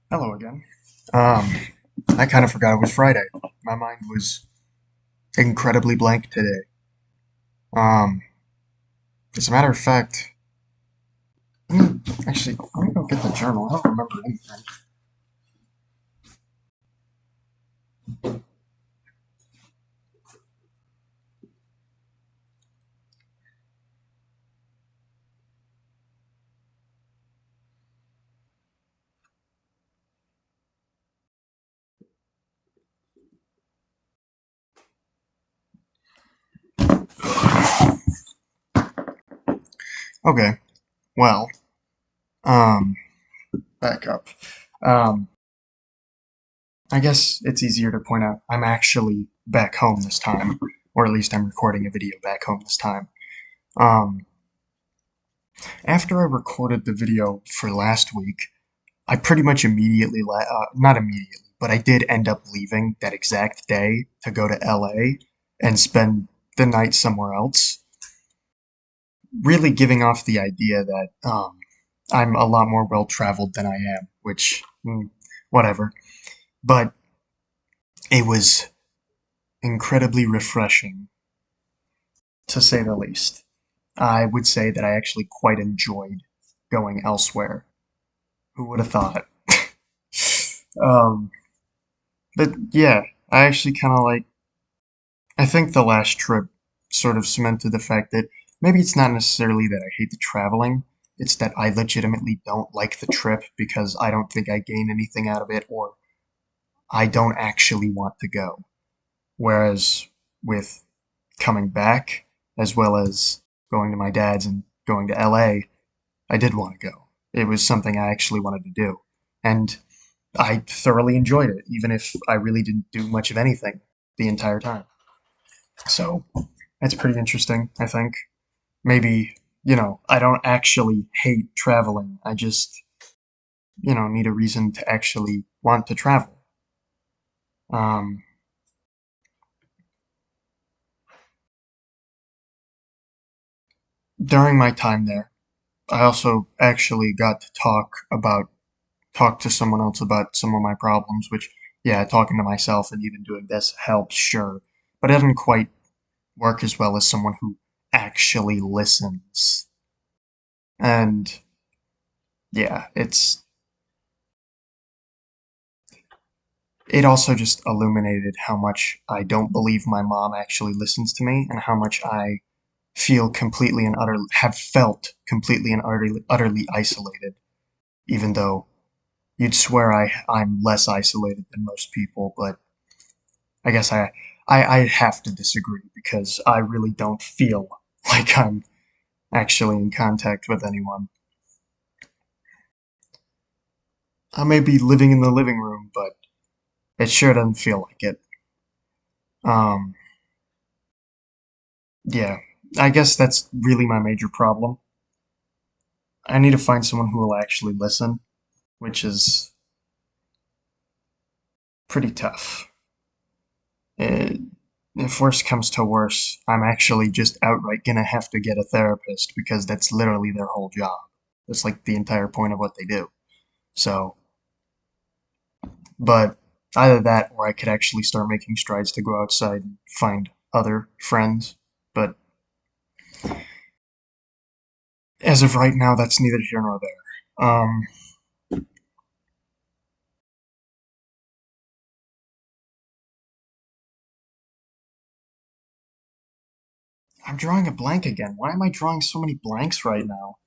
Hello again. Um, I kind of forgot it was Friday. My mind was incredibly blank today. Um, as a matter of fact, let me go get the journal. I don't remember anything. Okay, well, um, back up. Um, I guess it's easier to point out I'm actually back home this time, or at least I'm recording a video back home this time. Um, After I recorded the video for last week, I pretty much not immediately, but I did end up leaving that exact day to go to LA and spend the night somewhere else, really giving off the idea that I'm a lot more well traveled than I am, which, whatever. But it was incredibly refreshing, to say the least. I would say that I actually quite enjoyed going elsewhere. Who would have thought? um, but yeah, I actually kind of like I think the last trip sort of cemented the fact that maybe it's not necessarily that I hate the traveling, it's that I legitimately don't like the trip because I don't think I gain anything out of it or I don't actually want to go. Whereas with coming back, as well as going to my dad's and going to LA, I did want to go. It was something I actually wanted to do. And I thoroughly enjoyed it, even if I really didn't do much of anything the entire time. So that's pretty interesting, I think. Maybe, I don't actually hate traveling. I just, need a reason to actually want to travel. Um, During my time there, I also actually got to talk to someone else about some of my problems, which, yeah, talking to myself and even doing this helps, sure. But it doesn't quite work as well as someone who actually listens. And yeah, it also just illuminated how much I don't believe my mom actually listens to me and how much I have felt completely and utterly isolated, even though you'd swear I'm less isolated than most people, but I guess I have to disagree because I really don't feel like I'm actually in contact with anyone. I may be living in the living room, but it sure doesn't feel like it. Um, yeah, I guess that's really my major problem. I need to find someone who will actually listen, which is pretty tough. It, if worse comes to worse, I'm actually just outright gonna have to get a therapist because that's literally their whole job. That's like the entire point of what they do. So, but either that or I could actually start making strides to go outside and find other friends. But as of right now, that's neither here nor there. I'm drawing a blank again. Why am I drawing so many blanks right now?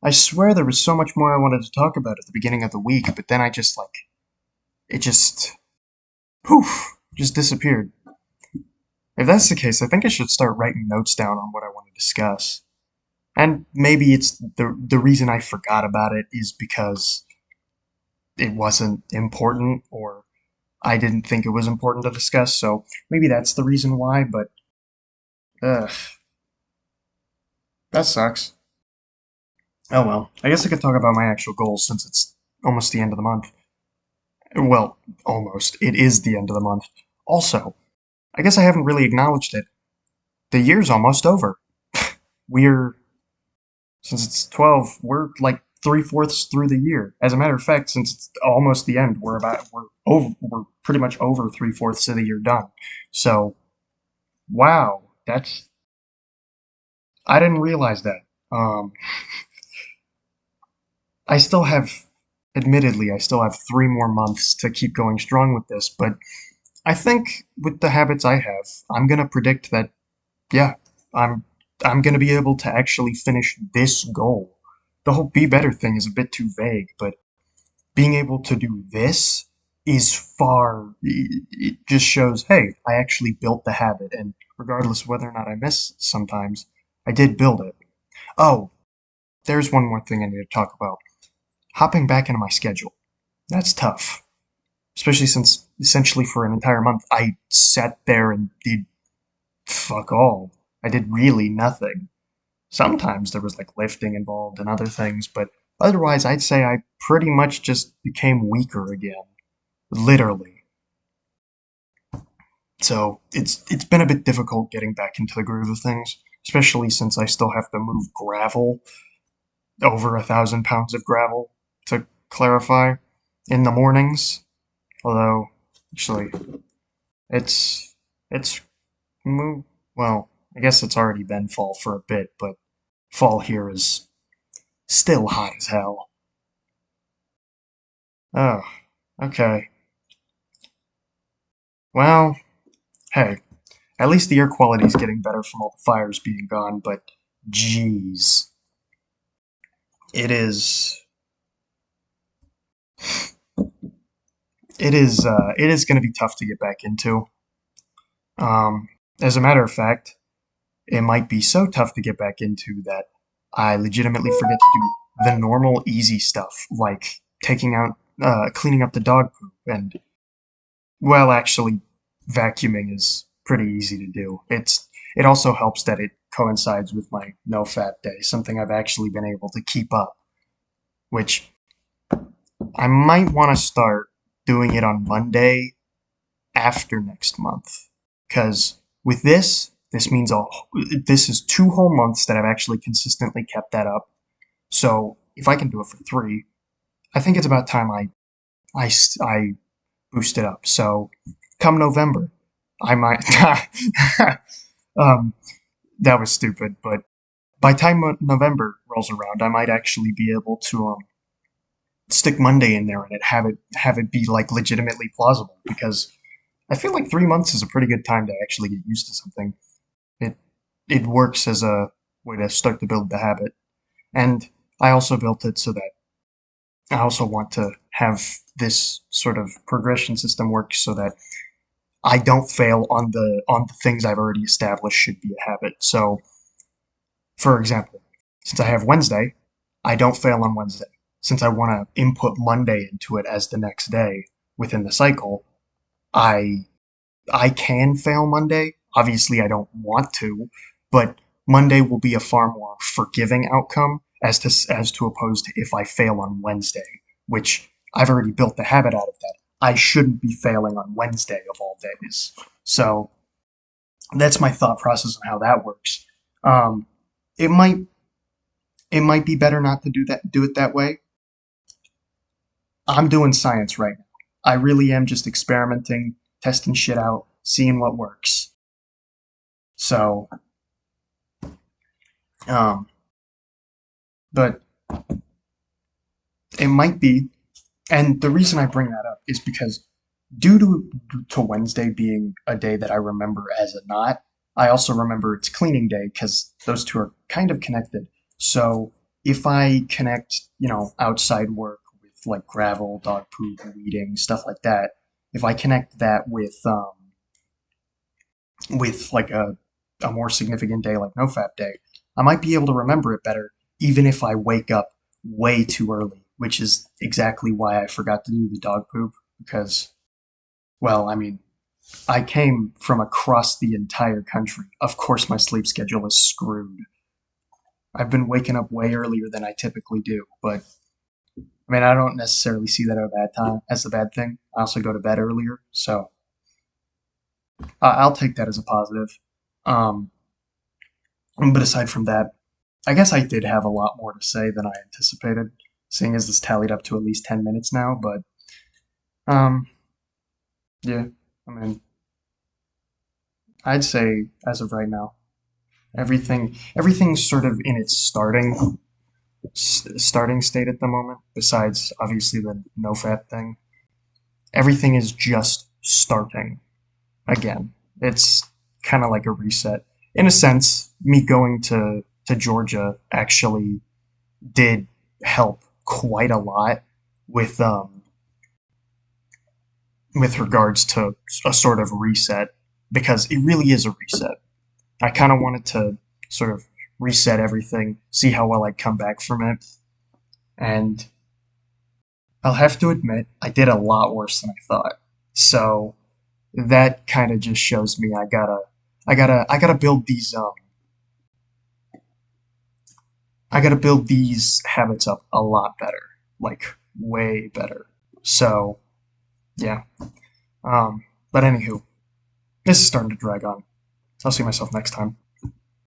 I swear there was so much more I wanted to talk about at the beginning of the week, but then it just, poof, just disappeared. If that's the case, I think I should start writing notes down on what I want to discuss. And maybe it's the reason I forgot about it is because it wasn't important or I didn't think it was important to discuss, so maybe that's the reason why, but ugh, that sucks. Oh well, I guess I could talk about my actual goals since it's almost the end of the month. Well, almost. It is the end of the month. Also, I guess I haven't really acknowledged it. The year's almost over. We're, since it's 12, we're like 3/4 through the year. As a matter of fact, since it's almost the end, we're pretty much over 3/4 of the year done. So wow, that's I didn't realize that. Um, I still have, admittedly, I still have 3 more months to keep going strong with this, but I think with the habits I have, I'm gonna predict that, yeah, I'm I'm gonna be able to actually finish this goal. The whole be better thing is a bit too vague, but being able to do this is far, it just shows, hey, I actually built the habit, and regardless of whether or not I miss sometimes, I did build it. Oh, there's one more thing I need to talk about. Hopping back into my schedule. That's tough. Especially since essentially for an entire month I sat there and did fuck all. I did really nothing. Sometimes there was like lifting involved and other things, but otherwise I'd say I pretty much just became weaker again. Literally. So it's been a bit difficult getting back into the groove of things, especially since I still have to move gravel, over 1,000 pounds of gravel, to clarify, in the mornings. Although, actually, it's it's move. Well, I guess it's already been fall for a bit, but fall here is still hot as hell. Oh, okay. Well, hey, at least the air quality is getting better from all the fires being gone, but jeez, it is it is going to be tough to get back into. Um, as a matter of fact, it might be so tough to get back into that I legitimately forget to do the normal easy stuff like taking out cleaning up the dog poop, and well, actually vacuuming is pretty easy to do. It also helps that it coincides with my no fap day, something I've actually been able to keep up, which I might want to start doing it on Monday after next month. Because with this means this is 2 whole months that I've actually consistently kept that up. So if I can do it for 3, I think it's about time I boost it up. So come November, I might. um, that was stupid, but by time November rolls around, I might actually be able to stick Monday in there and have it be like legitimately plausible, because I feel like 3 months is a pretty good time to actually get used to something. It it works as a way to start to build the habit, and I also built it so that I also want to have this sort of progression system work so that I don't fail on the things I've already established should be a habit. So, for example, since I have Wednesday, I don't fail on Wednesday. Since I want to input Monday into it as the next day within the cycle, I I can fail Monday. Obviously, I don't want to, but Monday will be a far more forgiving outcome as to opposed to if I fail on Wednesday, which I've already built the habit out of that. I shouldn't be failing on Wednesday of all days. So that's my thought process on how that works. Um, it might it might be better not to do it that way. I'm doing science right now. I really am just experimenting, testing shit out, seeing what works. So, um, but it might be, and the reason I bring that up is because due to Wednesday being a day that I remember as a knot, I also remember it's cleaning day because those two are kind of connected. So if I connect, outside work with like gravel, dog poop, weeding, stuff like that, if I connect that with like a more significant day like NoFap Day, I might be able to remember it better, even if I wake up way too early, which is exactly why I forgot to do the dog poop. Because, well, I mean, I came from across the entire country. Of course, my sleep schedule is screwed. I've been waking up way earlier than I typically do, but I mean, I don't necessarily see that as a bad thing. I also go to bed earlier, so I'll take that as a positive. Um, but aside from that, I guess I did have a lot more to say than I anticipated. seeing as this tallied up to at least 10 minutes now, but um, yeah, I mean, I'd say as of right now, everything's sort of in its starting state at the moment, besides obviously the no fat thing. Everything is just starting again. It's kind of like a reset. In a sense, me going to Georgia actually did help quite a lot with with regards to a sort of reset because it really is a reset. I kind of wanted to sort of reset everything, see how well I'd come back from it, and I'll have to admit I did a lot worse than I thought. So that kind of just shows me I gotta build these habits up a lot better, like way better. So yeah. But anywho, this is starting to drag on. So I'll see myself next time.